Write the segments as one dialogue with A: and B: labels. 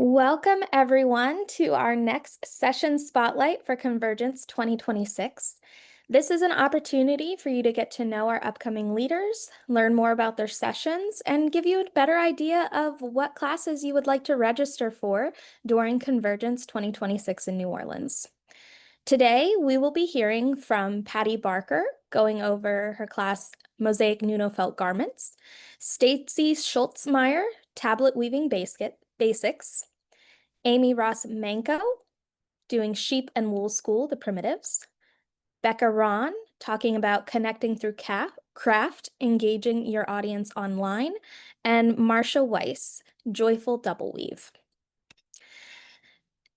A: Welcome, everyone, to our next session spotlight for Convergence 2026. This is an opportunity for you to get to know our upcoming leaders, learn more about their sessions, and give you a better idea of what classes you would like to register for during Convergence 2026 in New Orleans. Today, we will be hearing from Patti Barker, going over her class Mosaic Nuno Felt Garments, Stacy Schlutsmeyer, Tablet Weaving Basics, Amy Ross Manko, doing Sheep and Wool School, the Primitives, Becka Rahn, talking about connecting through craft, engaging your audience online, and Marcia Weiss, Joyful Double Weave.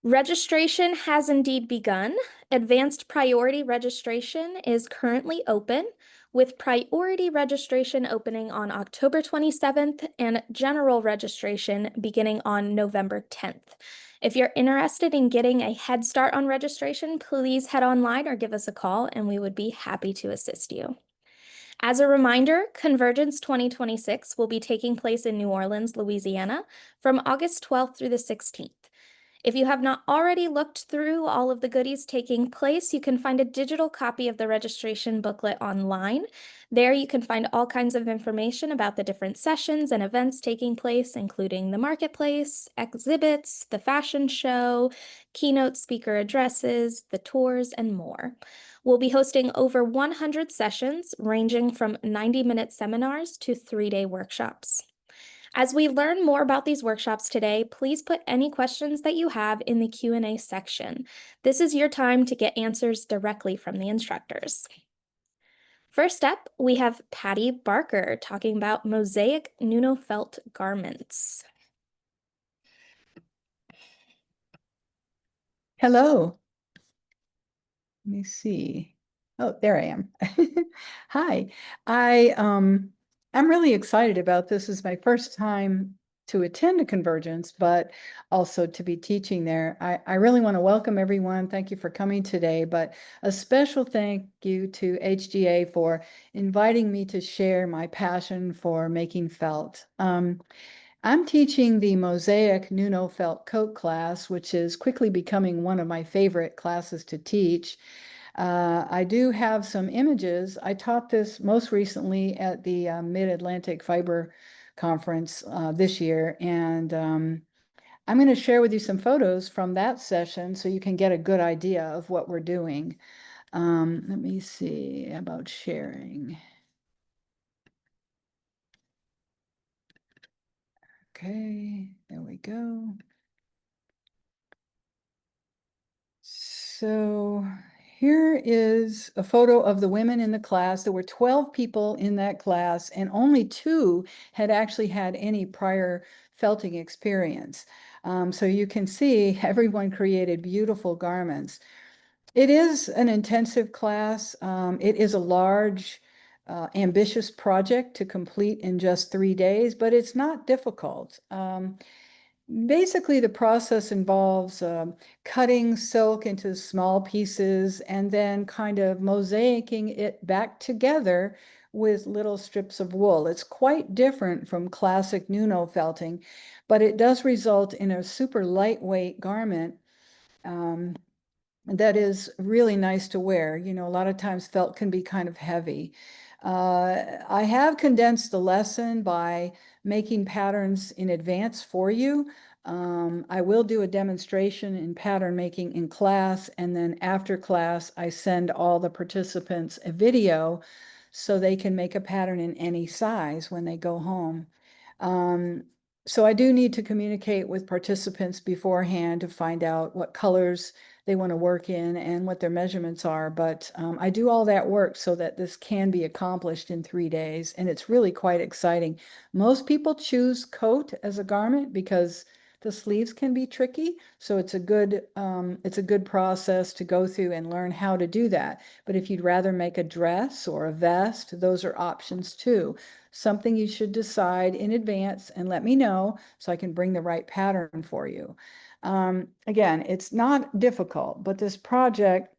A: Registration has indeed begun. Advanced priority registration is currently open, with priority registration opening on October 27th and general registration beginning on November 10th. If you're interested in getting a head start on registration, please head online or give us a call, and we would be happy to assist you. As a reminder, Convergence 2026 will be taking place in New Orleans, Louisiana, from August 12th through the 16th. If you have not already looked through all of the goodies taking place, you can find a digital copy of the registration booklet online. There you can find all kinds of information about the different sessions and events taking place, including the marketplace, exhibits, the fashion show, keynote speaker addresses, the tours, and more. We'll be hosting over 100 sessions, ranging from 90-minute seminars to 3-day workshops. As we learn more about these workshops today, please put any questions that you have in the Q&A section. This is your time to get answers directly from the instructors. First up, we have Patti Barker talking about Mosaic Nuno Felt Garments.
B: Hello. Let me see. Oh, there I am. Hi. I'm really excited about this. This is my first time to attend a Convergence, but also to be teaching there. I really want to welcome everyone. Thank you for coming today, but a special thank you to HGA for inviting me to share my passion for making felt. I'm teaching the Mosaic Nuno Felt Coat class, which is quickly becoming one of my favorite classes to teach. I do have some images. I taught this most recently at the Mid-Atlantic Fiber Conference this year, and I'm going to share with you some photos from that session so you can get a good idea of what we're doing. Let me see about sharing. Okay, there we go. So here is a photo of the women in the class. There were 12 people in that class, and only 2 had actually had any prior felting experience. So you can see everyone created beautiful garments. It is an intensive class. It is a large, ambitious project to complete in just 3 days, but it's not difficult. Basically, the process involves cutting silk into small pieces and then kind of mosaicing it back together with little strips of wool. It's quite different from classic Nuno felting, but it does result in a super lightweight garment that is really nice to wear. You know, a lot of times felt can be kind of heavy. I have condensed the lesson by making patterns in advance for you. I will do a demonstration in pattern making in class, and then after class, I send all the participants a video so they can make a pattern in any size when they go home. So I do need to communicate with participants beforehand to find out what colors they want to work in and what their measurements are. But I do all that work so that this can be accomplished in 3 days, and it's really quite exciting. Most people choose coat as a garment because the sleeves can be tricky, so it's a good process to go through and learn how to do that. But if you'd rather make a dress or a vest, those are options too. Something you should decide in advance and let me know so I can bring the right pattern for you. Again, it's not difficult, but this project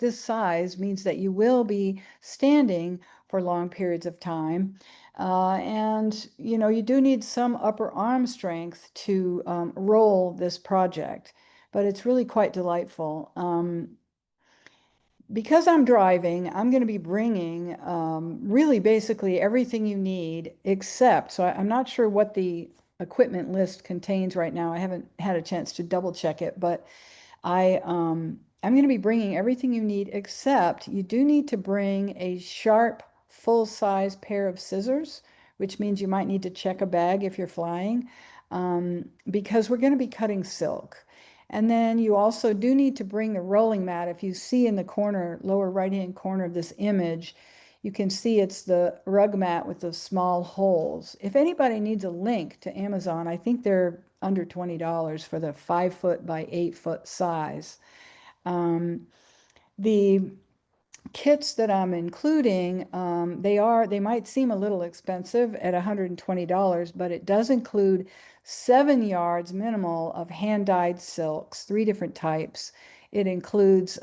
B: this size means that you will be standing for long periods of time. And you do need some upper arm strength to roll this project, but it's really quite delightful. Because I'm driving, I'm going to be bringing really basically everything you need except, so I'm not sure what the equipment list contains right now. I haven't had a chance to double check it, but I'm going to be bringing everything you need except you do need to bring a sharp full-size pair of scissors, which means you might need to check a bag if you're flying, because we're going to be cutting silk. And then you also do need to bring the rolling mat. If you see in the corner, lower right-hand corner of this image, you can see it's the rug mat with the small holes. If anybody needs a link to Amazon, I think they're under $20 for the 5 foot by 8 foot size. The kits that I'm including, they might seem a little expensive at $120, but it does include 7 yards minimal of hand-dyed silks, 3 different types. It includes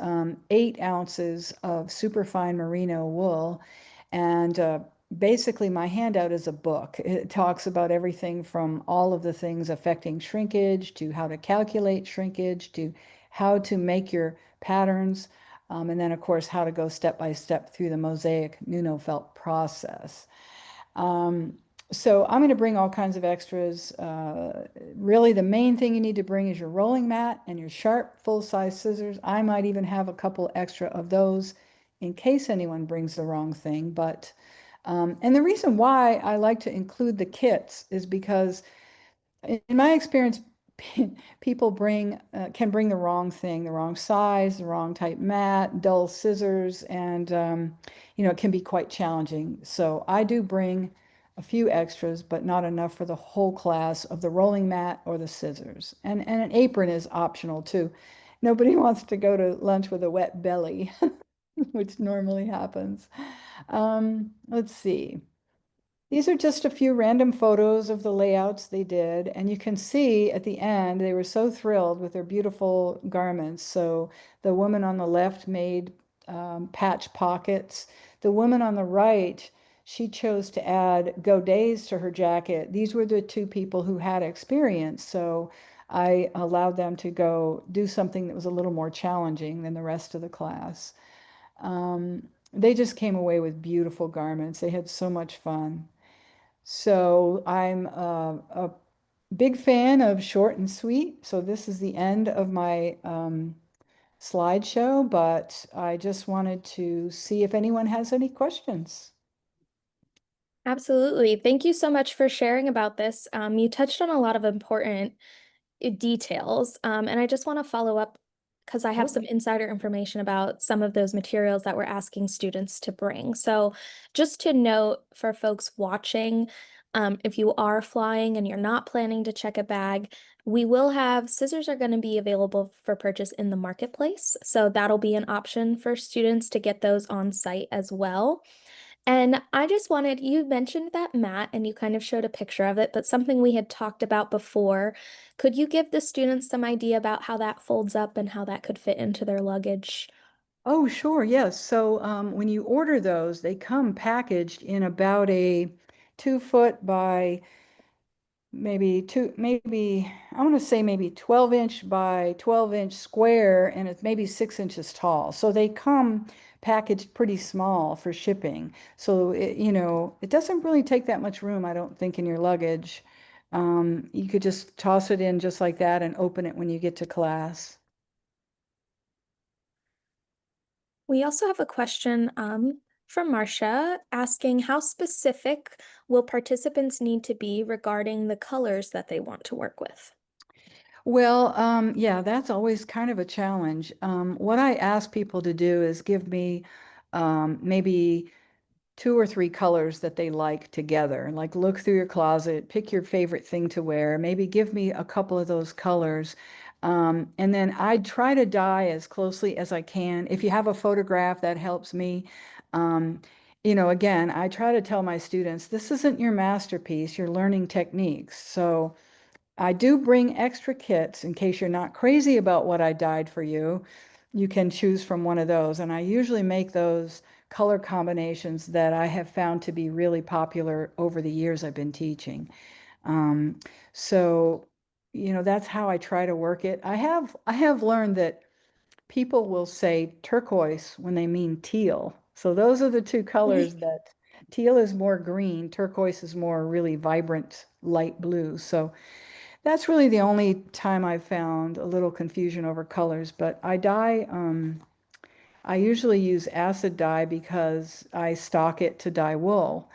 B: 8 ounces of superfine merino wool, and basically my handout is a book. It talks about everything from all of the things affecting shrinkage to how to calculate shrinkage to how to make your patterns. And then, of course, how to go step by step through the Mosaic Nuno felt process. Um, so I'm going to bring all kinds of extras. Really, the main thing you need to bring is your rolling mat and your sharp full-size scissors. I might even have a couple extra of those in case anyone brings the wrong thing. And the reason why I like to include the kits is because in my experience, people can bring the wrong thing, the wrong size, the wrong type mat, dull scissors, and it can be quite challenging. So I do bring a few extras, but not enough for the whole class of the rolling mat or the scissors. And an apron is optional too. Nobody wants to go to lunch with a wet belly, which normally happens. Let's see. These are just a few random photos of the layouts they did, and you can see at the end they were so thrilled with their beautiful garments. So the woman on the left made patch pockets. The woman on the right, she chose to add godets to her jacket. These were the 2 people who had experience, so I allowed them to go do something that was a little more challenging than the rest of the class. They just came away with beautiful garments. They had so much fun. So I'm a big fan of short and sweet. So this is the end of my slideshow, but I just wanted to see if anyone has any questions.
A: Absolutely. Thank you so much for sharing about this. You touched on a lot of important details, and I just want to follow up because I have
B: Oh,
A: some insider information about some of those materials that we're asking students to bring. So, just to note for folks watching, if you are flying and you're not planning to check a bag, we will have scissors are going to be available for purchase in the marketplace. So, that'll be an option for students to get those on site as well. And I just wanted, you mentioned that mat and you kind of showed a picture of it, but something we had talked about before. Could you give the students some idea about how that folds up and how that could fit into their luggage?
B: oh, sure, yes. So when you order those, they come packaged in about a 2 foot by maybe I want to say maybe 12-inch by 12-inch square, and it's maybe 6 inches tall. So they come packaged pretty small for shipping. So it doesn't really take that much room, I don't think, in your luggage. You could just toss it in just like that and open it when you get to class.
A: We also have a question from Marcia asking how specific will participants need to be regarding the colors that they want to work with?
B: Well, yeah, that's always kind of a challenge. What I ask people to do is give me maybe 2 or 3 colors that they like together. Like look through your closet, pick your favorite thing to wear, maybe give me a couple of those colors. And then I try to dye as closely as I can. If you have a photograph, that helps me. Um, again, I try to tell my students, this isn't your masterpiece, you're learning techniques. So I do bring extra kits in case you're not crazy about what I dyed for you. You can choose from one of those. And I usually make those color combinations that I have found to be really popular over the years I've been teaching. Um, so, that's how I try to work it. I have learned that people will say turquoise when they mean teal. So those are the two colors that teal is more green, turquoise is more really vibrant light blue. So that's really the only time I've found a little confusion over colors, but I usually use acid dye because I stock it to dye wool.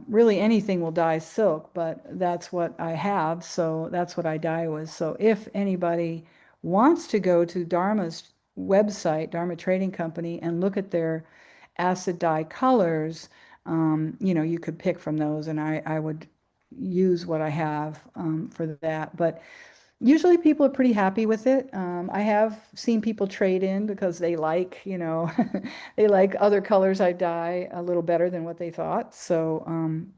B: Really anything will dye silk, but that's what I have, so that's what I dye with. So if anybody wants to go to Dharma's website, Dharma Trading Company, and look at their acid dye colors, you could pick from those, and I would use what I have for that. But usually people are pretty happy with it. I have seen people trade in because they like, they like other colors I dye a little better than what they thought. So,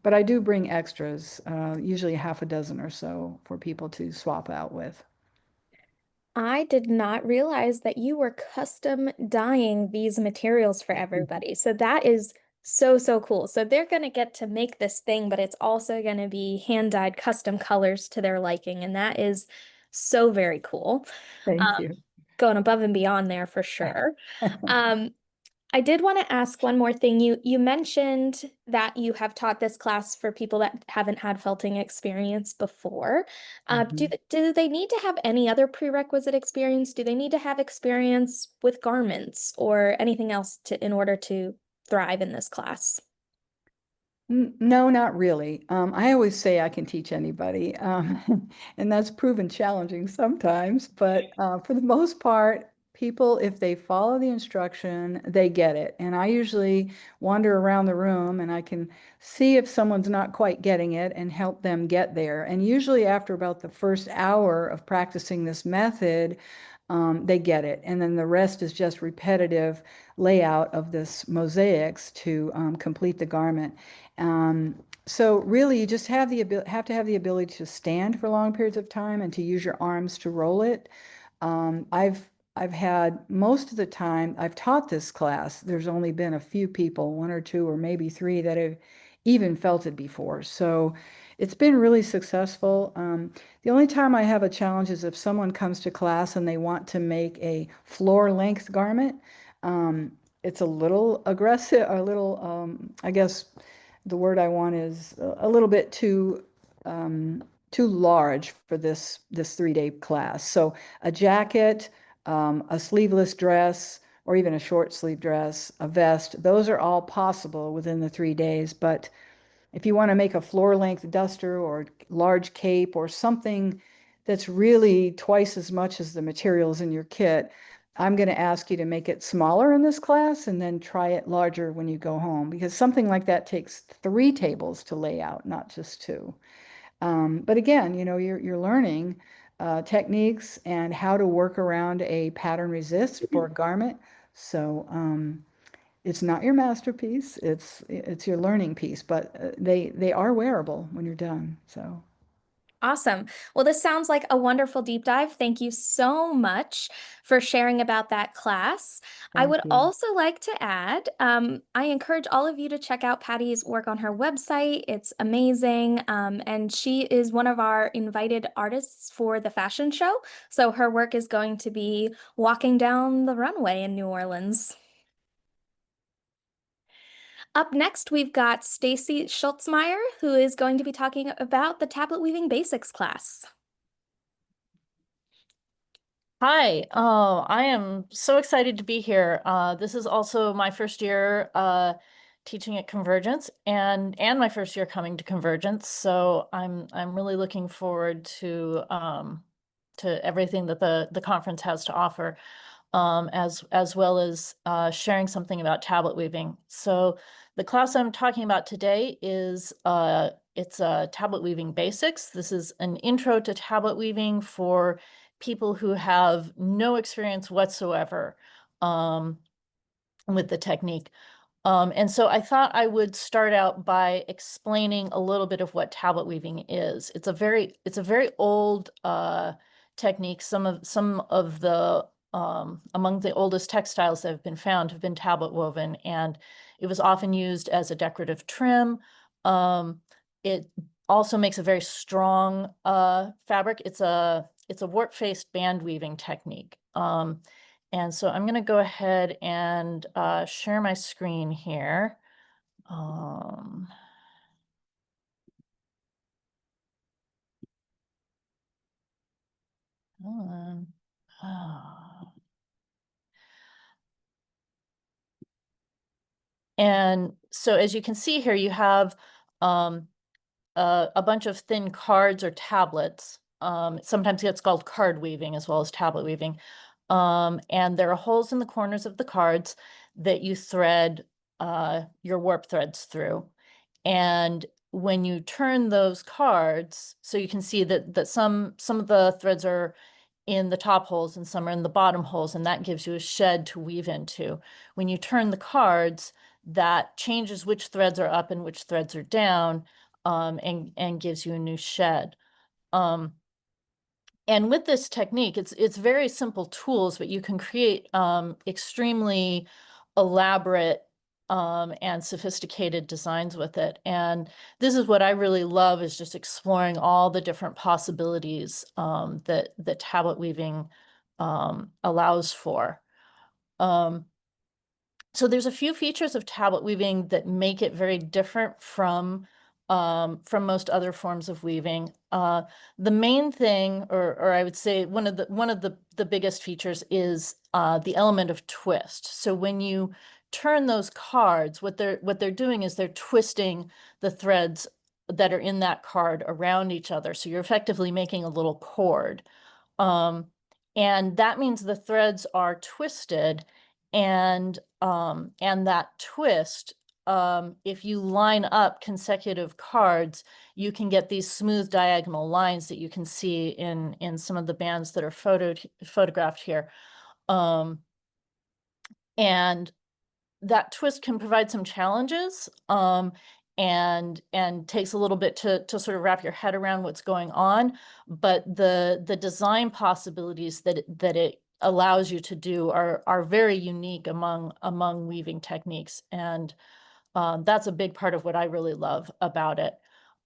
B: but I do bring extras, usually half a dozen or so for people to swap out with.
A: I did not realize that you were custom dyeing these materials for everybody. So that is so, so cool. So they're going to get to make this thing, but it's also going to be hand dyed custom colors to their liking. And that is so very cool.
B: Thank
A: Um,
B: you.
A: Going above and beyond there for sure. Um, I did want to ask one more thing. You mentioned that you have taught this class for people that haven't had felting experience before.
B: Mhm.
A: Do they need to have any other prerequisite experience? Do they need to have experience with garments or anything else in order to thrive in this class?
B: No, not really. I always say I can teach anybody, and that's proven challenging sometimes. But for the most part, people, if they follow the instruction, they get it. And I usually wander around the room and I can see if someone's not quite getting it and help them get there. And usually, after about the first hour of practicing this method, they get it. And then the rest is just repetitive layout of this mosaics to complete the garment. Um, so really, you just have to have the ability to stand for long periods of time and to use your arms to roll it. I've had most of the time I've taught this class, there's only been a few people, one or two or maybe three, that have even felt it before. So it's been really successful. The only time I have a challenge is if someone comes to class and they want to make a floor length garment. Um, it's a little aggressive, a little, I guess the word I want is a little bit too large for this 3-day class. So a jacket, a sleeveless dress, or even a short sleeve dress, a vest, those are all possible within the 3 days. But if you want to make a floor length duster or large cape or something that's really twice as much as the materials in your kit, I'm going to ask you to make it smaller in this class and then try it larger when you go home, because something like that takes 3 tables to lay out, not just two. But again, you're learning techniques and how to work around a pattern resist for a garment. So it's not your masterpiece. It's your learning piece, but they are wearable when you're done. So
A: Awesome. Well, this sounds like a wonderful deep dive. Thank you so much for sharing about that class. I would
B: thank you.
A: also like to add, I encourage all of you to check out Patty's work on her website. It's amazing. And she is one of our invited artists for the fashion show. So her work is going to be walking down the runway in New Orleans. Up next, we've got Stacy Schlutsmeyer, who is going to be talking about the tablet weaving basics class.
C: Hi, I am so excited to be here. This is also my first year teaching at Convergence and my first year coming to Convergence. So I'm really looking forward to everything that the conference has to offer, as well as sharing something about tablet weaving. So the class I'm talking about today is it's tablet weaving basics. This is an intro to tablet weaving for people who have no experience whatsoever with the technique. And so I thought I would start out by explaining a little bit of what tablet weaving is. It's a very old technique. Some of the among the oldest textiles that have been found have been tablet woven, and it was often used as a decorative trim. It also makes a very strong fabric. It's a warp-faced band weaving technique. And so I'm going to go ahead and share my screen here. Hold on. And so as you can see here, you have a bunch of thin cards or tablets. Sometimes it's called card weaving as well as tablet weaving. And there are holes in the corners of the cards that you thread your warp threads through. And when you turn those cards, so you can see that some of the threads are in the top holes and some are in the bottom holes, and that gives you a shed to weave into. When you turn the cards, that changes which threads are up and which threads are down, and gives you a new shed. And with this technique, it's very simple tools, but you can create extremely elaborate and sophisticated designs with it. And this is what I really love, is just exploring all the different possibilities that tablet weaving allows for. So there's a few features of tablet weaving that make it very different from most other forms of weaving. The main thing, or I would say one of the biggest features, is the element of twist. So when you turn those cards, what they're doing is they're twisting the threads that are in that card around each other. So you're effectively making a little cord. And that means the threads are twisted, and that twist, if you line up consecutive cards, you can get these smooth diagonal lines that you can see in some of the bands that are photographed here. And that twist can provide some challenges, and takes a little bit to sort of wrap your head around what's going on. But the design possibilities that it allows you to do are very unique among weaving techniques, and that's a big part of what I really love about it.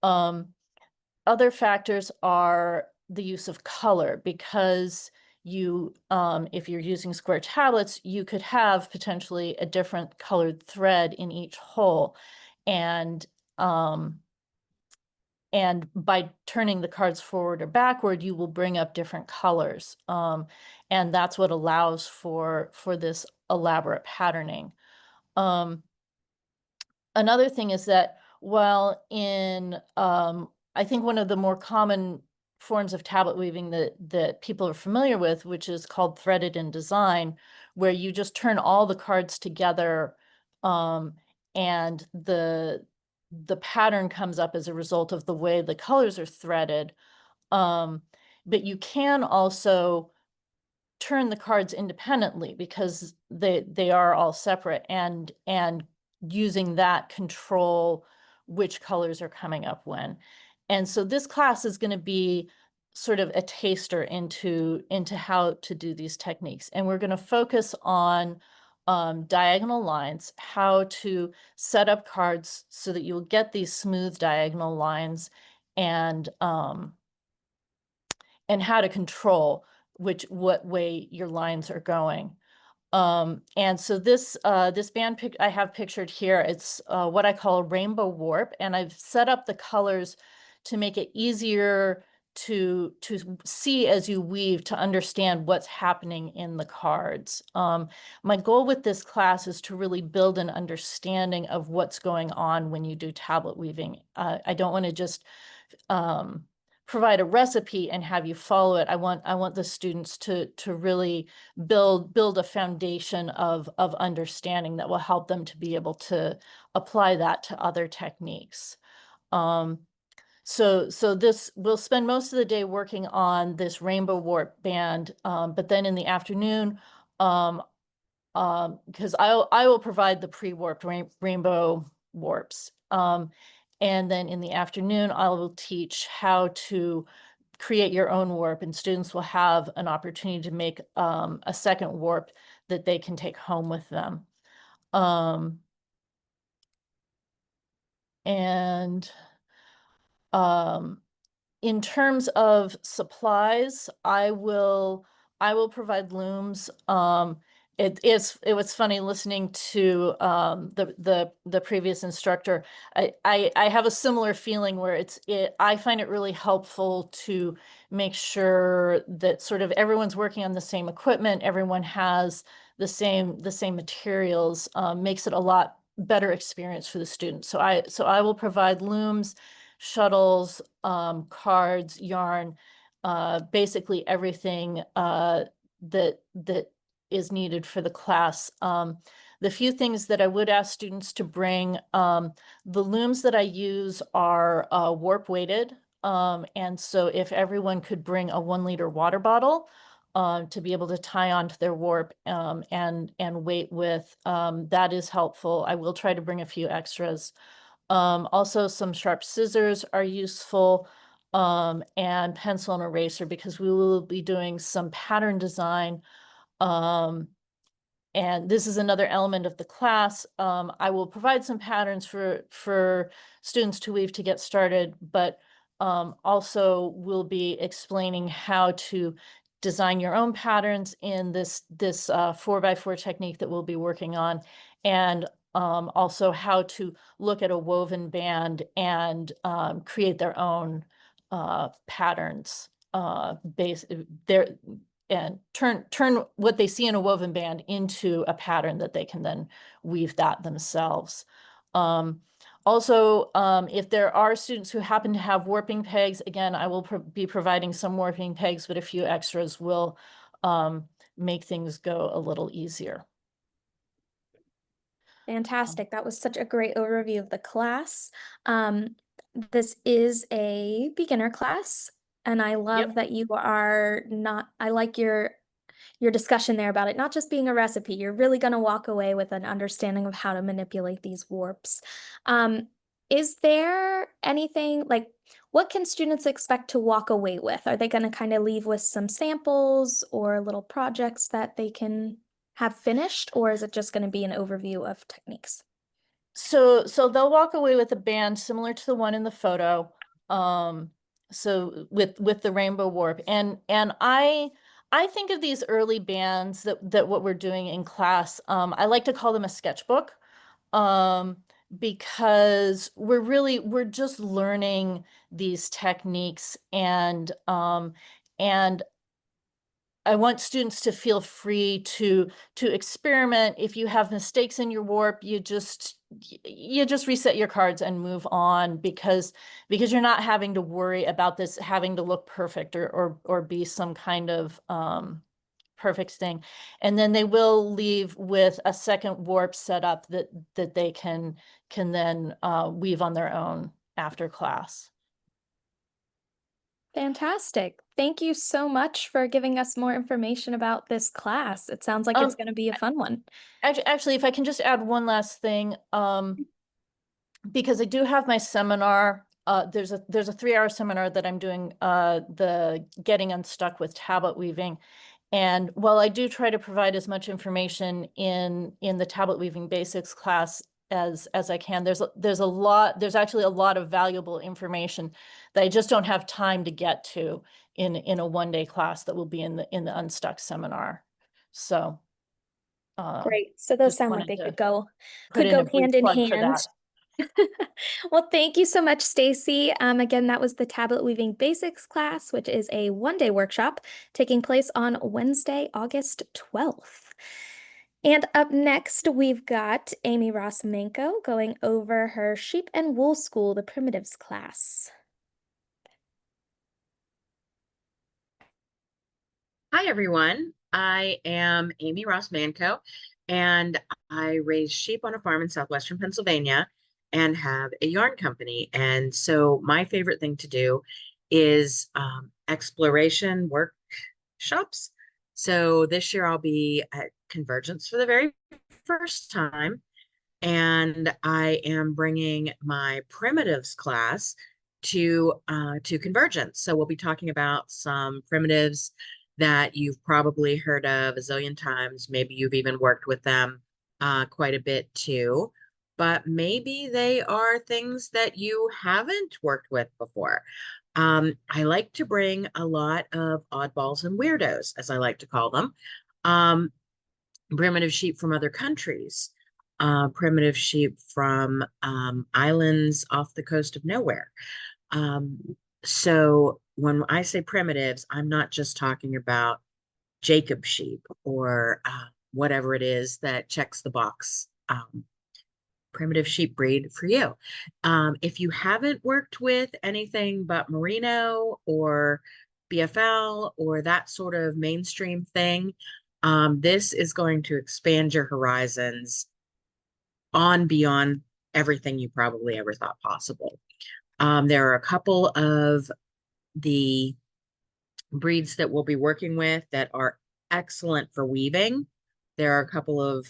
C: Other factors are the use of color, because you, if you're using square tablets, you could have potentially a different colored thread in each hole. And by turning the cards forward or backward, you will bring up different colors. And that's what allows for this elaborate patterning. Another thing is that while in, I think one of the more common forms of tablet weaving that people are familiar with, which is called threaded in design, where you just turn all the cards together, and the pattern comes up as a result of the way the colors are threaded. But you can also turn the cards independently, because they are all separate, and using that control which colors are coming up when. And so this class is going to be sort of a taster into how to do these techniques. And we're going to focus on diagonal lines, how to set up cards so that you'll get these smooth diagonal lines, and how to control what way your lines are going. And so this band I have pictured here, it's what I call a rainbow warp, and I've set up the colors to make it easier to see as you weave, to understand what's happening in the cards. My goal with this class is to really build an understanding of what's going on when you do tablet weaving. I don't want to just provide a recipe and have you follow it. I want the students to really build a foundation of understanding that will help them to be able to apply that to other techniques. So this, we'll spend most of the day working on this rainbow warp band, but then in the afternoon, because I will provide the pre-warped rainbow warps. And then in the afternoon, I will teach how to create your own warp, and students will have an opportunity to make a second warp that they can take home with them. And in terms of supplies, I will provide looms. It was funny listening to the previous instructor. I have a similar feeling where I find it really helpful to make sure that sort of everyone's working on the same equipment, everyone has the same materials, makes it a lot better experience for the students. So I will provide looms, shuttles, cards, yarn, basically everything that is needed for the class. The few things that I would ask students to bring, the looms that I use are warp weighted. And so if everyone could bring a 1 liter water bottle to be able to tie onto their warp and weight with, that is helpful. I will try to bring a few extras. Also, some sharp scissors are useful, and pencil and eraser, because we will be doing some pattern design. And this is another element of the class. I will provide some patterns for students to weave to get started, but also we'll be explaining how to design your own patterns in this 4x4 technique that we'll be working on, and also how to look at a woven band and create their own patterns and turn what they see in a woven band into a pattern that they can then weave that themselves. Also, if there are students who happen to have warping pegs, again, I will be providing some warping pegs, but a few extras will make things go a little easier.
A: Fantastic. That was such a great overview of the class. This is a beginner class, and I love that you are not, I like your discussion there about it not just being a recipe. You're really going to walk away with an understanding of how to manipulate these warps. Is there anything like, what can students expect to walk away with? Are they going to kind of leave with some samples or little projects that they can have finished, or is it just going to be an overview of techniques?
C: So they'll walk away with a band similar to the one in the photo. So with the rainbow warp, and I think of these early bands that what we're doing in class, I like to call them a sketchbook, because we're just learning these techniques, and I want students to feel free to experiment. If you have mistakes in your warp, you just reset your cards and move on, because you're not having to worry about this having to look perfect or be some kind of perfect thing. And then they will leave with a second warp setup that they can then weave on their own after class.
A: Fantastic. Thank you so much for giving us more information about this class. It sounds like it's going to be a fun one.
C: Actually, if I can just add one last thing, because I do have my seminar. There's a 3-hour seminar that I'm doing, the Getting Unstuck with Tablet Weaving. And while I do try to provide as much information in the tablet weaving basics class as I can, there's actually a lot of valuable information that I just don't have time to get to in a one-day class that will be in the Unstuck seminar. So
A: great. So those sound like they could go hand in hand. Well, thank you so much, Stacy. Again, that was the Tablet Weaving Basics class, which is a one-day workshop taking place on Wednesday, August 12th. And up next, we've got Amy Ross Manko going over her Sheep and Wool School, the Primitives class.
D: Hi, everyone. I am Amy Ross Manko, and I raise sheep on a farm in southwestern Pennsylvania and have a yarn company. And so my favorite thing to do is exploration workshops. So this year I'll be at Convergence for the very first time, and I am bringing my primitives class to Convergence. So we'll be talking about some primitives that you've probably heard of a zillion times. Maybe you've even worked with them quite a bit too, but maybe they are things that you haven't worked with before. I like to bring a lot of oddballs and weirdos, as I like to call them. Primitive sheep from other countries, primitive sheep from islands off the coast of nowhere. So when I say primitives, I'm not just talking about Jacob sheep or whatever it is that checks the box. Primitive sheep breed for you. If you haven't worked with anything but merino or BFL or that sort of mainstream thing, this is going to expand your horizons on beyond everything you probably ever thought possible. There are a couple of the breeds that we'll be working with that are excellent for weaving. There are a couple of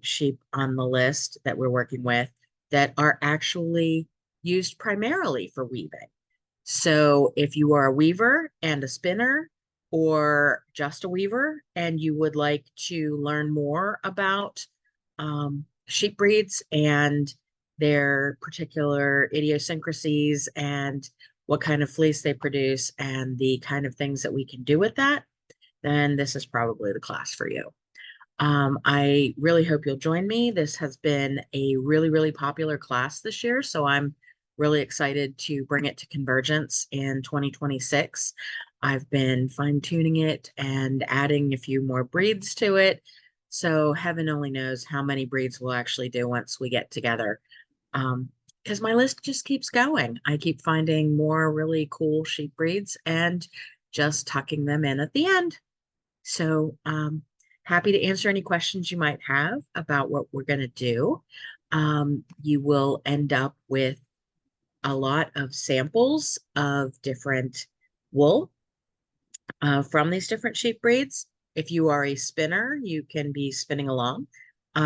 D: sheep on the list that we're working with that are actually used primarily for weaving. So if you are a weaver and a spinner, or just a weaver, and you would like to learn more about sheep breeds and their particular idiosyncrasies and what kind of fleece they produce and the kind of things that we can do with that, then this is probably the class for you. I really hope you'll join me. This has been a really, really popular class this year, so I'm really excited to bring it to Convergence in 2026. I've been fine-tuning it and adding a few more breeds to it, so heaven only knows how many breeds we'll actually do once we get together. Because my list just keeps going. I keep finding more really cool sheep breeds and just tucking them in at the end. So happy to answer any questions you might have about what we're going to do. You will end up with a lot of samples of different wool from these different sheep breeds. If you are a spinner, you can be spinning along.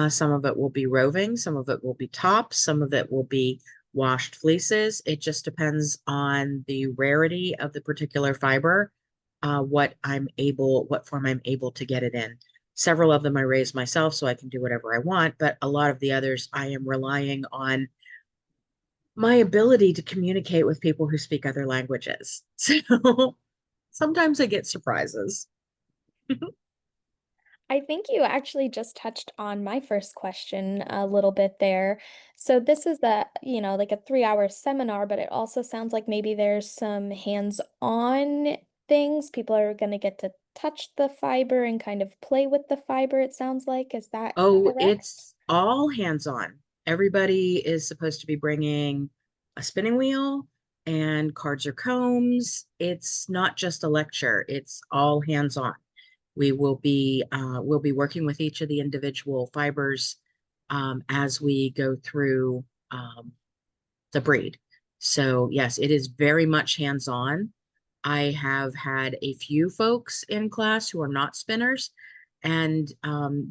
D: Some of it will be roving, some of it will be tops, some of it will be washed fleeces. It just depends on the rarity of the particular fiber, what form I'm able to get it in. Several of them I raise myself so I can do whatever I want, but a lot of the others I am relying on my ability to communicate with people who speak other languages. So sometimes I get surprises.
A: I think you actually just touched on my first question a little bit there. So this is like a 3-hour seminar, but it also sounds like maybe there's some hands-on things. People are going to get to touch the fiber and kind of play with the fiber, it sounds like. Is that
D: Oh,
A: correct?
D: it's all hands-on. Everybody is supposed to be bringing a spinning wheel and cards or combs. It's not just a lecture, it's all hands-on. We'll be working with each of the individual fibers as we go through the breed. So yes, it is very much hands-on. I have had a few folks in class who are not spinners, and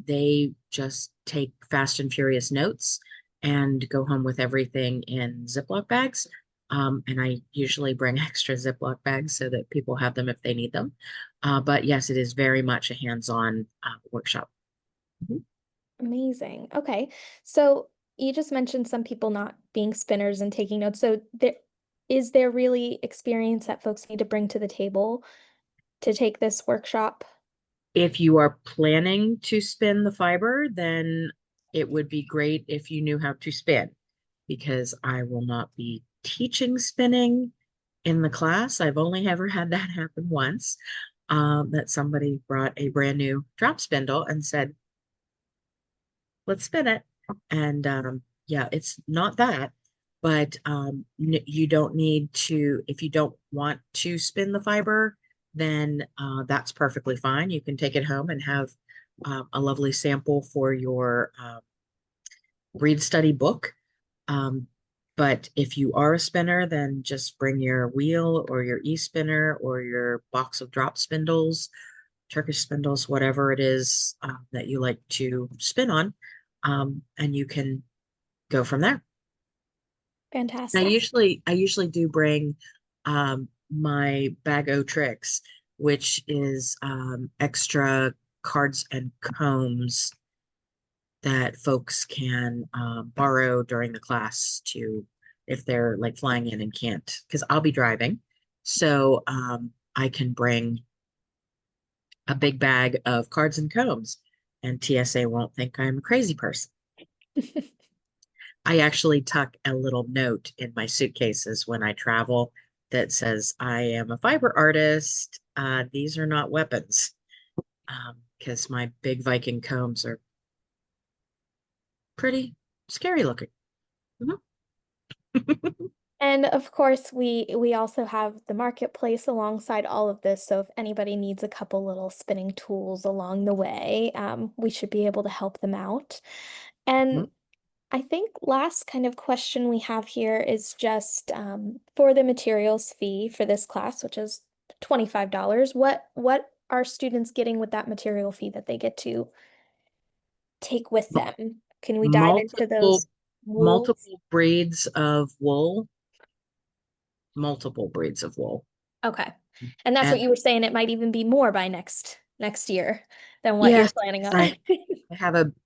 D: they just take fast and furious notes and go home with everything in Ziploc bags. And I usually bring extra Ziploc bags so that people have them if they need them. But yes, it is very much a hands-on workshop. Mhm.
A: Amazing. Okay. So you just mentioned some people not being spinners and taking notes. So is there really experience that folks need to bring to the table to take this workshop?
D: If you are planning to spin the fiber, then it would be great if you knew how to spin, because I will not be teaching spinning in the class. I've only ever had that happen once, that somebody brought a brand new drop spindle and said, let's spin it. And yeah, it's not that, but you don't need to, if you don't want to spin the fiber, then that's perfectly fine. You can take it home and have a lovely sample for your breed study book. But if you are a spinner, then just bring your wheel or your e-spinner or your box of drop spindles, Turkish spindles, whatever it is that you like to spin on, and you can go from there.
A: Fantastic.
D: I usually do bring my bag o' tricks, which is extra cards and combs that folks can borrow during the class to if they're like flying in and can't, because I'll be driving. So I can bring a big bag of cards and combs, and TSA won't think I'm a crazy person. I actually tuck a little note in my suitcases when I travel that says, I am a fiber artist. These are not weapons. Because my big Viking combs are pretty scary looking. Mhm.
A: And of course, we also have the marketplace alongside all of this. So if anybody needs a couple little spinning tools along the way, we should be able to help them out.
D: Mhm.
A: And I think last kind of question we have here is just for the materials fee for this class, which is $25. What are students getting with that material fee that they get to take with
D: Mul-
A: them? Can we dive into
D: Multiple,
A: those wools?
D: multiple breeds of wool, multiple breeds of wool.
A: Okay. And that's what
D: And
A: you were saying, it might even be more by next year than what you're
D: yes,
A: planning
D: 'cause
A: on.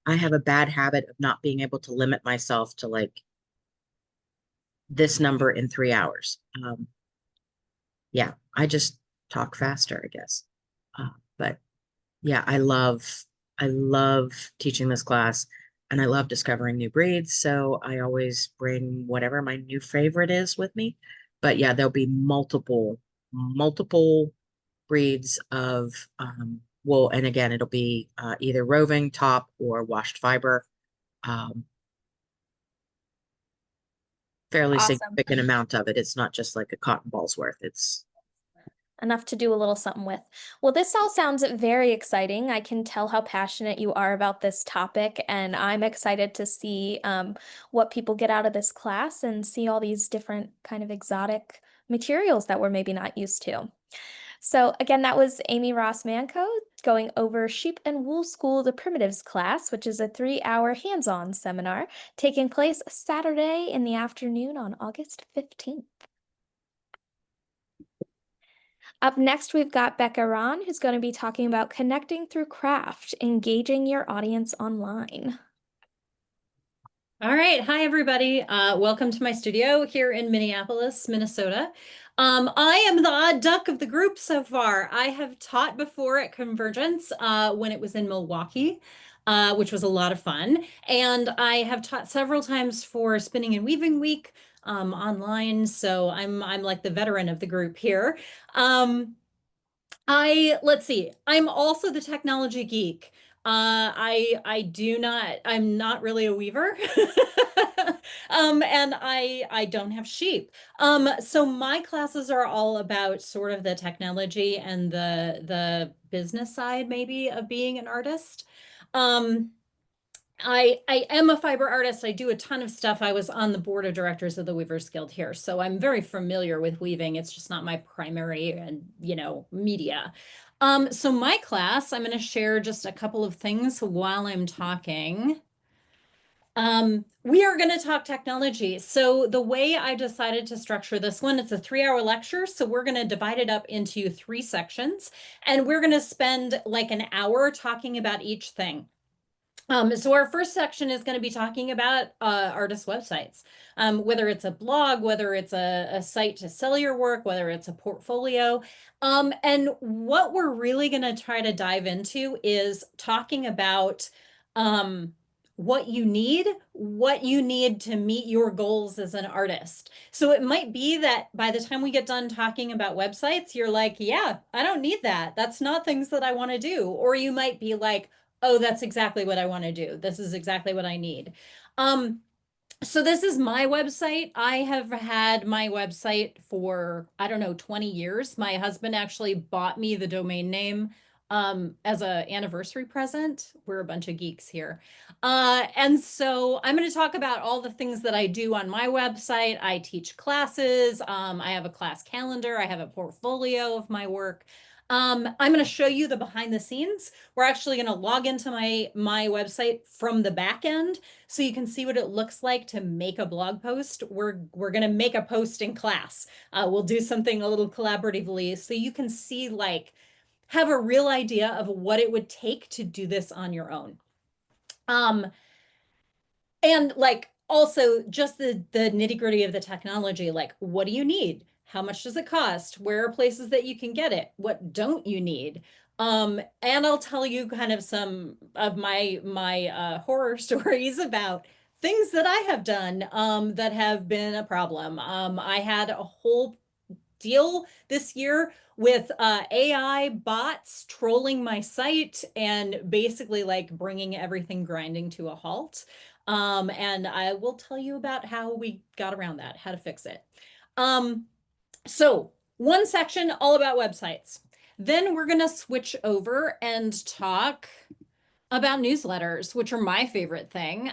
D: I have a bad habit of not being able to limit myself to like this number in 3 hours. Yeah, I just talk faster, I guess. But yeah, I love teaching this class and I love discovering new breeds. So I always bring whatever my new favorite is with me. But yeah, there'll be multiple breeds of wool. And again, it'll be either roving top or washed fiber. Um, Fairly
A: Awesome.
D: significant amount of it. It's not just like a cotton ball's worth. It's
A: Enough to do a little something with. Well, this all sounds very exciting. I can tell how passionate you are about this topic, and I'm excited to see what people get out of this class and see all these different kind of exotic materials that we're maybe not used to. So again, that was Amy Ross Manko going over Sheep and Wool School, the Primitives class, which is a 3-hour hands-on seminar taking place Saturday in the afternoon on August 15th. Up next, we've got Becka Rahn, who's going to be talking about connecting through craft, engaging your audience online.
E: All right. Hi, everybody. Welcome to my studio here in Minneapolis, Minnesota. I am the odd duck of the group so far. I have taught before at Convergence when it was in Milwaukee, which was a lot of fun. And I have taught several times for Spinning and Weaving Week online. So I'm like the veteran of the group here. Let's see. I'm also the technology geek. I'm not really a weaver. And I don't have sheep. So my classes are all about sort of the technology and the business side maybe of being an artist. Um, I am a fiber artist. I do a ton of stuff. I was on the board of directors of the Weavers Guild here, so I'm very familiar with weaving. It's just not my primary and media. So my class, I'm going to share just a couple of things while I'm talking. We are going to talk technology. So the way I decided to structure this one, it's a 3-hour lecture. So we're going to divide it up into 3 sections, and we're going to spend like an hour talking about each thing. So our first section is going to be talking about artist websites, whether it's a blog, whether it's a site to sell your work, whether it's a portfolio. And what we're really going to try to dive into is talking about what you need to meet your goals as an artist. So it might be that by the time we get done talking about websites, you're like, yeah, I don't need that. That's not things that I want to do. Or you might be like, oh, that's exactly what I want to do. This is exactly what I need. So this is my website. I have had my website for, I don't know, 20 years. My husband actually bought me the domain name as an anniversary present. We're a bunch of geeks here. And so I'm going to talk about all the things that I do on my website. I teach classes. I have a class calendar. I have a portfolio of my work. I'm going to show you the behind the scenes. We're actually going to log into my website from the back end so you can see what it looks like to make a blog post. We're going to make a post in class. We'll do something a little collaboratively so you can see, like, have a real idea of what it would take to do this on your own. And like also just the nitty-gritty of the technology, like what do you need? How much does it cost? Where are places that you can get it? What don't you need? And I'll tell you kind of some of my horror stories about things that I have done that have been a problem. I had a whole deal this year with AI bots trolling my site and basically like bringing everything grinding to a halt. And I will tell you about how we got around that, how to fix it. So one section all about websites. Then we're going to switch over and talk about newsletters, which are my favorite thing.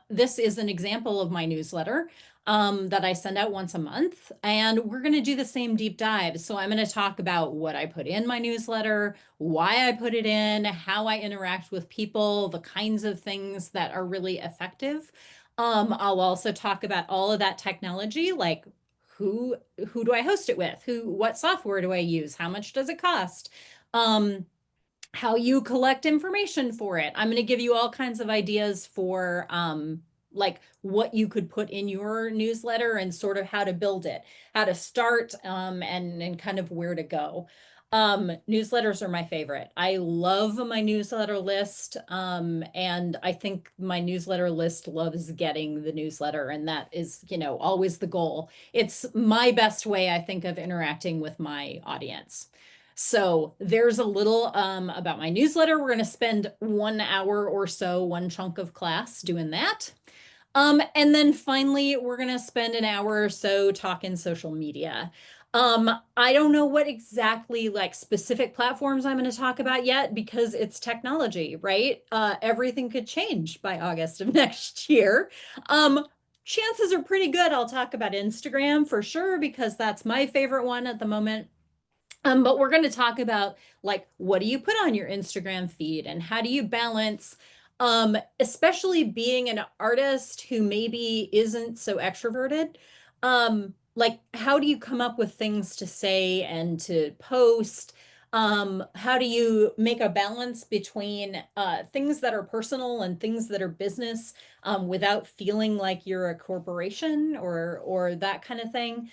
E: This is an example of my newsletter that I send out once a month, and we're going to do the same deep dive. So I'm going to talk about what I put in my newsletter, why I put it in, how I interact with people, the kinds of things that are really effective. I'll also talk about all of that technology, like who do I host it with? What software do I use? How much does it cost? How you collect information for it. I'm going to give you all kinds of ideas for like what you could put in your newsletter and sort of how to build it, how to start, and kind of where to go. Newsletters are my favorite. I love my newsletter list, and I think my newsletter list loves getting the newsletter, and that is, you know, always the goal. It's my best way, I think, of interacting with my audience. So there's a little about my newsletter. We're going to spend 1 hour or so, one chunk of class doing that. And then finally, we're going to spend an hour or so talking social media. I don't know what exactly like specific platforms I'm going to talk about yet because it's technology, right? Everything could change by August of next year. Chances are pretty good I'll talk about Instagram for sure because that's my favorite one at the moment. But we're going to talk about like, what do you put on your Instagram feed and how do you balance, especially being an artist who maybe isn't so extroverted. Like, how do you come up with things to say and to post? How do you make a balance between things that are personal and things that are business without feeling like you're a corporation or that kind of thing?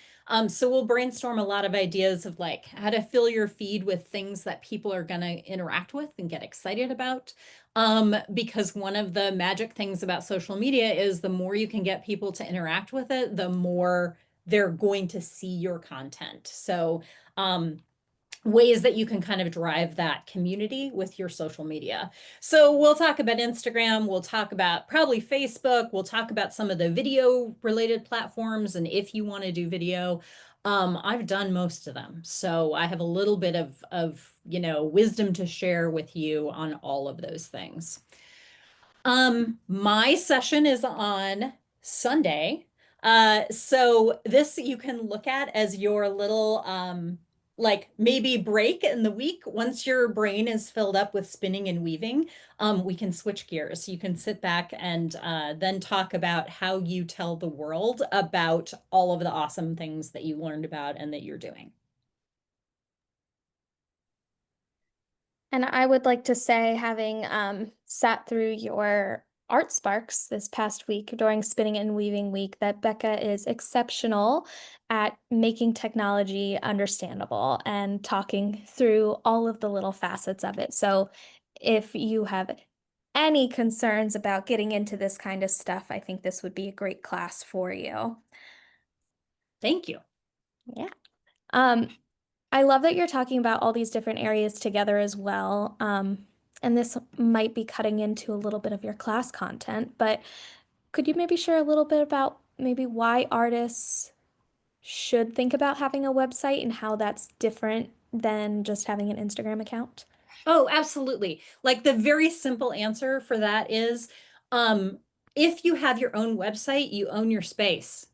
E: So we'll brainstorm a lot of ideas of like how to fill your feed with things that people are going to interact with and get excited about. Because one of the magic things about social media is the more you can get people to interact with it, the more they're going to see your content. So ways that you can kind of drive that community with your social media. So we'll talk about Instagram, we'll talk about probably Facebook, we'll talk about some of the video related platforms. And if you want to do video, I've done most of them. So I have a little bit of, you know, wisdom to share with you on all of those things. My session is on Sunday. So this you can look at as your little like maybe break in the week. Once your brain is filled up with spinning and weaving, we can switch gears. You can sit back and then talk about how you tell the world about all of the awesome things that you learned about and that you're doing.
A: And I would like to say, having sat through your Art Sparks this past week during Spinning and Weaving Week, that Becka is exceptional at making technology understandable and talking through all of the little facets of it. So if you have any concerns about getting into this kind of stuff, I think this would be a great class for you.
E: Thank you.
A: Yeah. I love that you're talking about all these different areas together as well. And this might be cutting into a little bit of your class content, but could you maybe share a little bit about maybe why artists should think about having a website and how that's different than just having an Instagram account?
E: Oh, absolutely. Like the very simple answer for that is, if you have your own website, you own your space.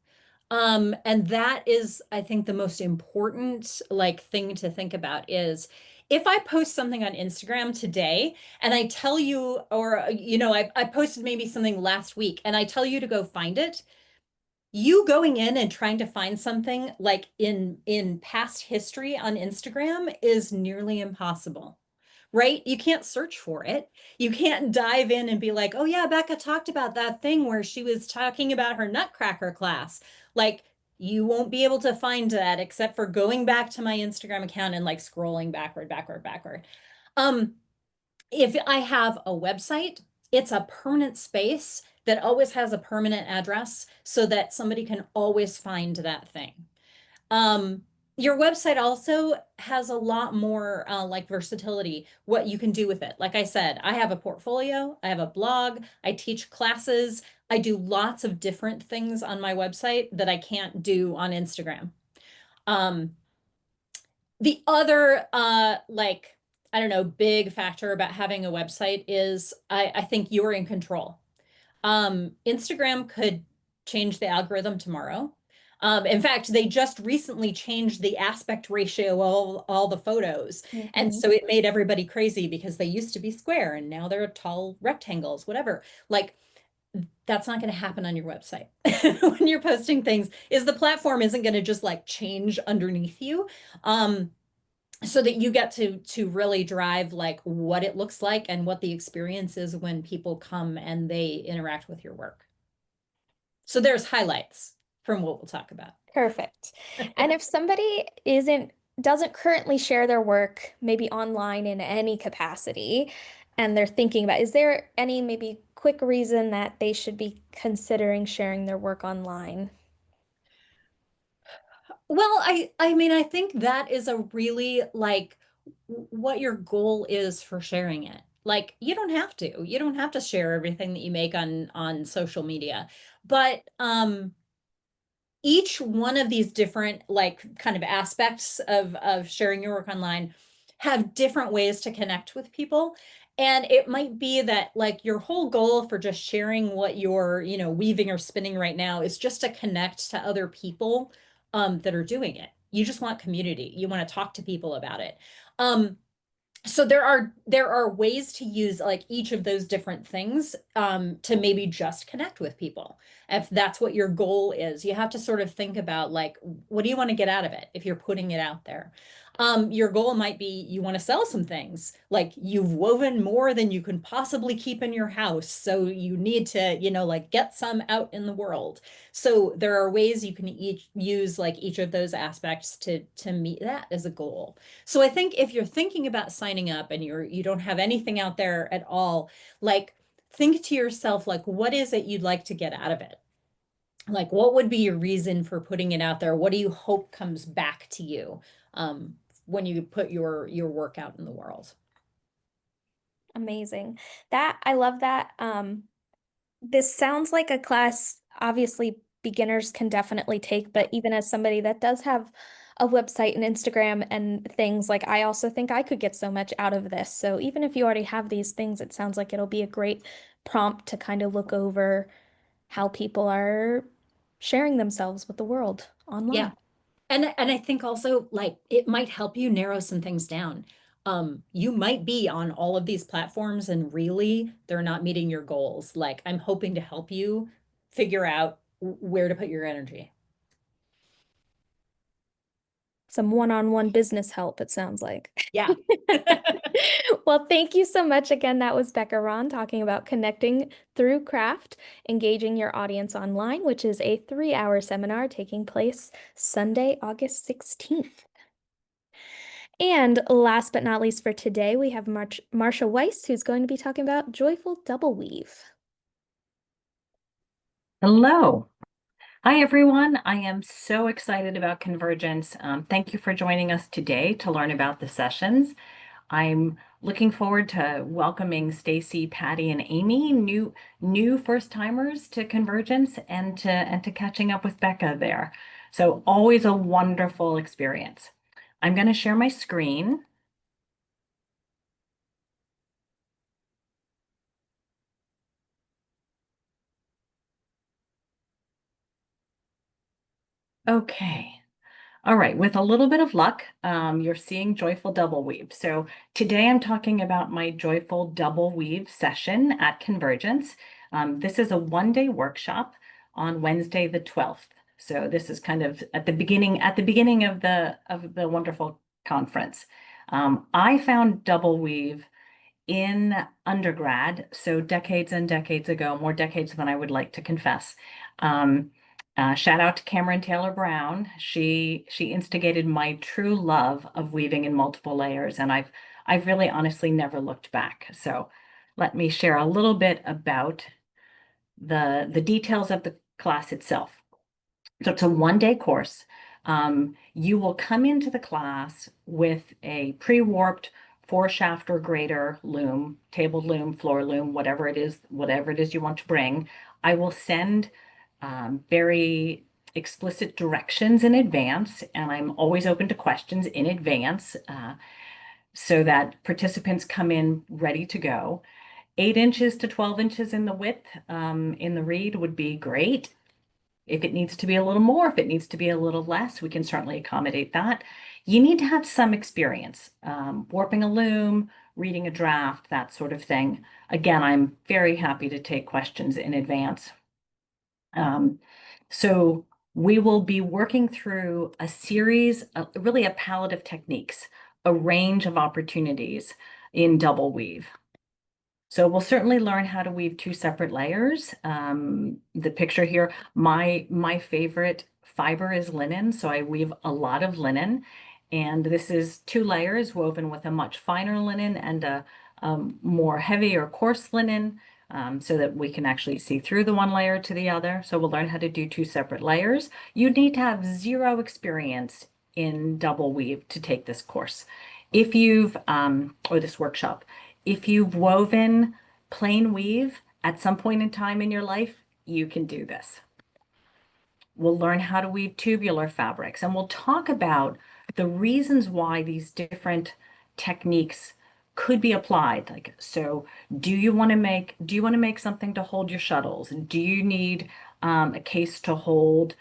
E: And that is, I think, the most important like thing to think about is if I post something on Instagram today and I tell you, or I posted maybe something last week and I tell you to go find it, you going in and trying to find something like in past history on Instagram is nearly impossible. Right? You can't search for it. You can't dive in and be like, oh yeah, Becca talked about that thing where she was talking about her Nutcracker class. Like, you won't be able to find that except for going back to my Instagram account and like scrolling backward, backward, backward. Um, if I have a website, it's a permanent space that always has a permanent address so that somebody can always find that thing. Um, your website also has a lot more like versatility, what you can do with it. Like I said, I have a portfolio, I have a blog, I teach classes, I do lots of different things on my website that I can't do on Instagram. Um, the other like, I don't know, big factor about having a website is I think you're in control. Instagram could change the algorithm tomorrow. In fact, they just recently changed the aspect ratio of all the photos. And so it made everybody crazy because they used to be square and now they're tall rectangles, whatever. Like, that's not going to happen on your website when you're posting things, is the platform isn't going to just like change underneath you. So that you get to really drive like what it looks like and what the experience is when people come and they interact with your work. So there's highlights from what we'll talk about.
A: Perfect. And if somebody doesn't currently share their work, maybe online in any capacity, and they're thinking about, is there any maybe quick reason that they should be considering sharing their work online?
E: Well, I mean, I think that is a really like what your goal is for sharing it. Like you don't have to. You don't have to share everything that you make on social media. But each one of these different like kind of aspects of sharing your work online have different ways to connect with people. And it might be that like your whole goal for just sharing what you're, weaving or spinning right now is just to connect to other people that are doing it. You just want community. You want to talk to people about it. So there are ways to use like each of those different things to maybe just connect with people. If that's what your goal is, you have to sort of think about like, what do you want to get out of it if you're putting it out there? Your goal might be you want to sell some things, like you've woven more than you can possibly keep in your house. So you need to, like get some out in the world. So there are ways you can use like each of those aspects to meet that as a goal. So I think if you're thinking about signing up and you don't have anything out there at all, like think to yourself, like, what is it you'd like to get out of it? Like, what would be your reason for putting it out there? What do you hope comes back to you when you put your work out in the world?
A: Amazing. I love that. This sounds like a class, obviously beginners can definitely take, but even as somebody that does have a website and Instagram and things, like I also think I could get so much out of this. So even if you already have these things, it sounds like it'll be a great prompt to kind of look over how people are sharing themselves with the world
E: Yeah.
A: online.
E: And I think also like it might help you narrow some things down. You might be on all of these platforms and really they're not meeting your goals. Like I'm hoping to help you figure out where to put your energy.
A: Some one-on-one business help, it sounds like.
E: Yeah.
A: Well, thank you so much again. That was Becca Rahn talking about connecting through craft, engaging your audience online, which is a 3-hour seminar taking place Sunday, August 16th. And last but not least for today, we have Marcia Weiss, who's going to be talking about joyful double weave.
F: Hello. Hi, everyone. I am so excited about Convergence. Thank you for joining us today to learn about the sessions. I'm looking forward to welcoming Stacy, Patti, and Amy, new first-timers to Convergence, and to catching up with Becca there. So always a wonderful experience. I'm going to share my screen. Okay. All right, with a little bit of luck, you're seeing joyful double weave. So today I'm talking about my joyful double weave session at Convergence. This is a one-day workshop on Wednesday the 12th. So this is kind of at the beginning of the wonderful conference. I found double weave in undergrad, so decades and decades ago, more decades than I would like to confess. Shout out to Cameron Taylor Brown. She instigated my true love of weaving in multiple layers, and I've really honestly never looked back. So let me share a little bit about the details of the class itself. So it's a one-day course. You will come into the class with a pre-warped 4-shaft or greater loom, table loom, floor loom, whatever it is you want to bring. I will send very explicit directions in advance, and I'm always open to questions in advance so that participants come in ready to go. 8 inches to 12 inches in the width in the reed would be great. If it needs to be a little more, if it needs to be a little less, we can certainly accommodate that. You need to have some experience, warping a loom, reading a draft, that sort of thing. Again, I'm very happy to take questions in advance. So we will be working through a series, really a palette of techniques, a range of opportunities in double weave. So we'll certainly learn how to weave 2 separate layers. The picture here, my favorite fiber is linen, so I weave a lot of linen. And this is 2 layers woven with a much finer linen and a more heavy or coarse linen, so that we can actually see through the one layer to the other. So we'll learn how to do 2 separate layers. You need to have 0 experience in double weave to take this course. If you've, or this workshop, if you've woven plain weave at some point in time in your life, you can do this. We'll learn how to weave tubular fabrics, and we'll talk about the reasons why these different techniques could be applied. Like, so do you want to make something to hold your shuttles? Do you need a case to hold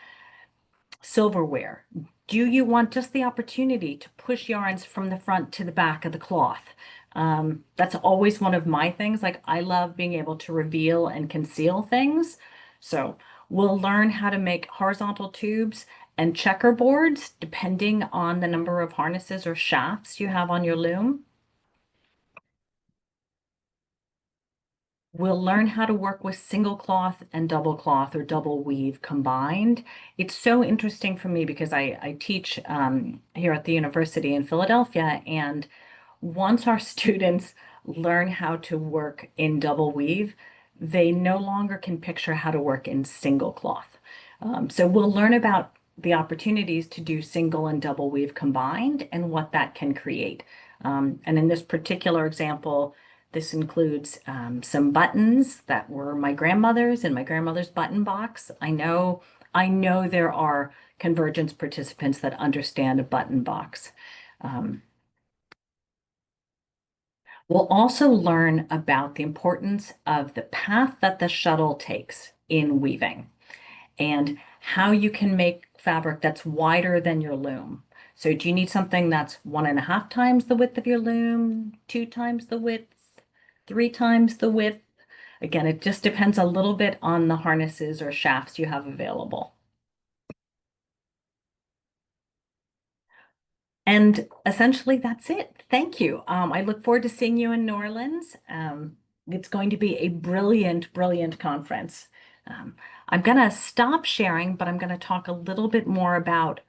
F: silverware? Do you want just the opportunity to push yarns from the front to the back of the cloth? That's always one of my things. Like, I love being able to reveal and conceal things. So we'll learn how to make horizontal tubes and checkerboards depending on the number of harnesses or shafts you have on your loom. We'll learn how to work with single cloth and double cloth or double weave combined. It's so interesting for me because I teach here at the university in Philadelphia, and once our students learn how to work in double weave, they no longer can picture how to work in single cloth. So we'll learn about the opportunities to do single and double weave combined and what that can create. And in this particular example, this includes some buttons that were my grandmother's in my grandmother's button box. I know there are Convergence participants that understand a button box. We'll also learn about the importance of the path that the shuttle takes in weaving and how you can make fabric that's wider than your loom. So do you need something that's 1.5 times the width of your loom, 2 times the width, 3 times the width? Again, it just depends a little bit on the harnesses or shafts you have available. And essentially, that's it. Thank you. I look forward to seeing you in New Orleans. It's going to be a brilliant, brilliant conference. I'm going to stop sharing, but I'm going to talk a little bit more about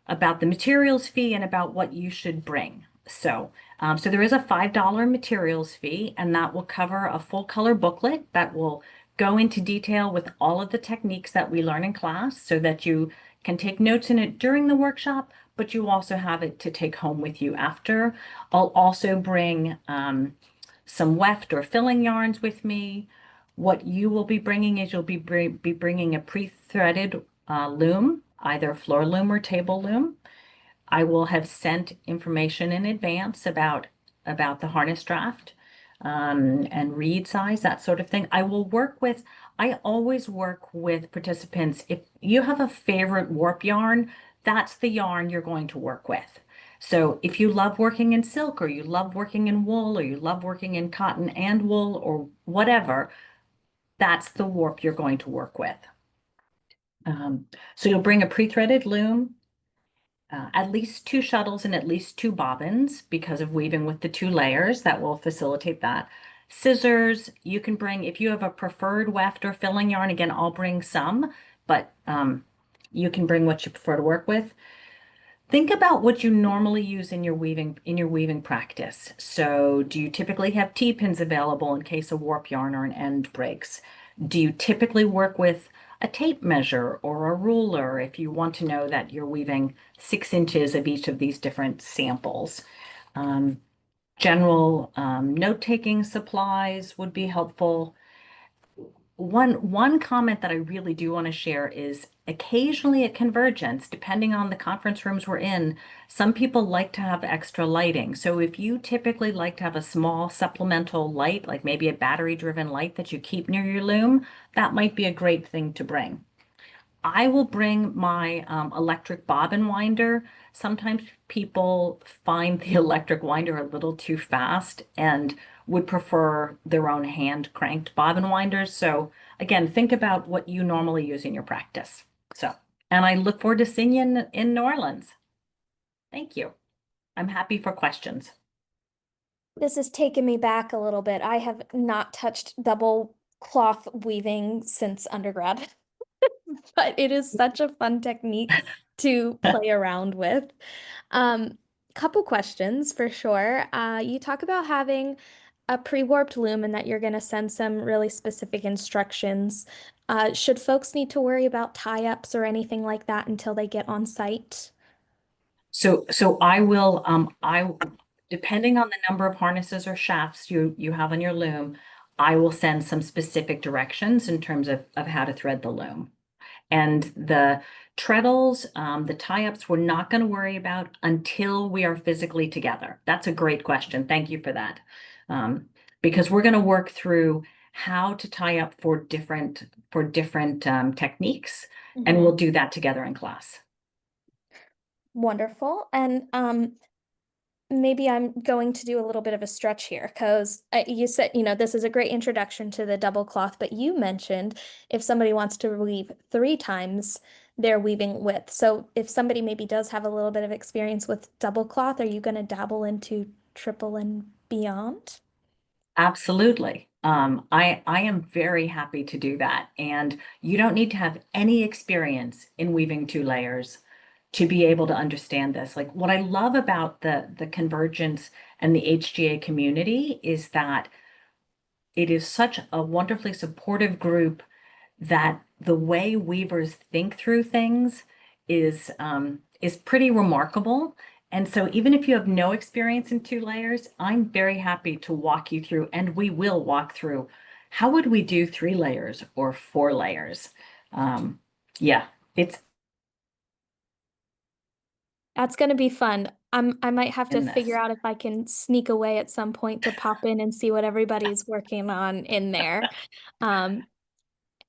F: the materials fee and about what you should bring. So there is a $5 materials fee, and that will cover a full color booklet that will go into detail with all of the techniques that we learn in class so that you can take notes in it during the workshop, but you also have it to take home with you after. I'll also bring some weft or filling yarns with me. What you will be bringing is you'll be bringing a pre-threaded loom, either floor loom or table loom. I will have sent information in advance about the harness draft. and reed size, that sort of thing. I always work with participants. If you have a favorite warp yarn, that's the yarn you're going to work with. So if you love working in silk, or you love working in wool, or you love working in cotton and wool, or whatever, that's the warp you're going to work with. So you'll bring a pre-threaded loom, at least 2 shuttles and at least 2 bobbins because of weaving with the 2 layers. That will facilitate that. Scissors, you can bring, if you have a preferred weft or filling yarn, again, I'll bring some, but you can bring what you prefer to work with. Think about what you normally use in your weaving practice. So do you typically have T-pins available in case a warp yarn or an end breaks? Do you typically work with a tape measure or a ruler if you want to know that you're weaving 6 inches of each of these different samples? General note-taking supplies would be helpful. One comment that I really do want to share is occasionally at Convergence, depending on the conference rooms we're in, some people like to have extra lighting. So if you typically like to have a small supplemental light, like maybe a battery-driven light that you keep near your loom, that might be a great thing to bring. I will bring my electric bobbin winder. Sometimes people find the electric winder a little too fast and would prefer their own hand cranked bobbin winders. So again, think about what you normally use in your practice. And I look forward to seeing you in New Orleans. Thank you. I'm happy for questions.
A: This has taken me back a little bit. I have not touched double cloth weaving since undergrad, but it is such a fun technique to play around with. Couple questions for sure. You talk about having a pre-warped loom and that you're going to send some really specific instructions. Should folks need to worry about tie-ups or anything like that until they get on site?
F: So I will, depending on the number of harnesses or shafts you have on your loom, I will send some specific directions in terms of how to thread the loom. And the treadles, the tie-ups, we're not going to worry about until we are physically together. That's a great question. Thank you for that. Because we're going to work through how to tie up for different techniques, and we'll do that together in class.
A: Wonderful. And maybe I'm going to do a little bit of a stretch here because you said, this is a great introduction to the double cloth, but you mentioned if somebody wants to weave 3 times their weaving width. So if somebody maybe does have a little bit of experience with double cloth, are you going to dabble into triple and beyond?
F: Absolutely. I am very happy to do that. And you don't need to have any experience in weaving 2 layers to be able to understand this. Like, what I love about the Convergence and the HGA community is that it is such a wonderfully supportive group that the way weavers think through things is pretty remarkable. And so even if you have no experience in 2 layers, I'm very happy to walk you through, and we will walk through, how would we do 3 layers or 4 layers? Yeah,
A: That's going to be fun. I might have to
F: in
A: figure
F: this.
A: out if I can sneak away at some point to pop in and see what everybody's working on in there.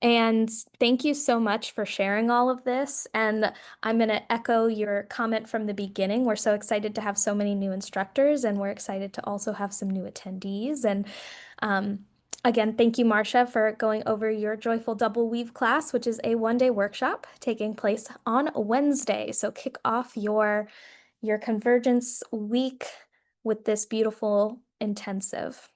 A: And thank you so much for sharing all of this. And I'm going to echo your comment from the beginning. We're so excited to have so many new instructors, and we're excited to also have some new attendees. And again, thank you, Marcia, for going over your Joyful Double Weave class, which is a 1-day workshop taking place on Wednesday. So kick off your Convergence week with this beautiful intensive.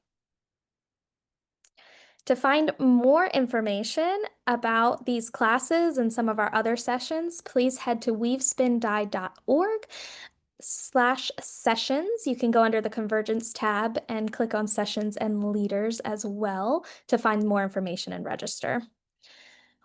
A: To find more information about these classes and some of our other sessions, please head to weavespindye.org/sessions. You can go under the Convergence tab and click on Sessions and Leaders as well to find more information and register.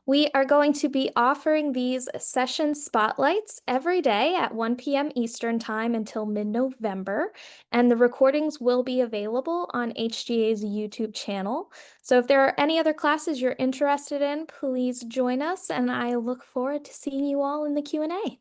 A: We are going to be offering these session spotlights every day at 1 p.m. Eastern Time until mid-November, and the recordings will be available on HGA's YouTube channel. So if there are any other classes you're interested in, please join us, and I look forward to seeing you all in the Q&A.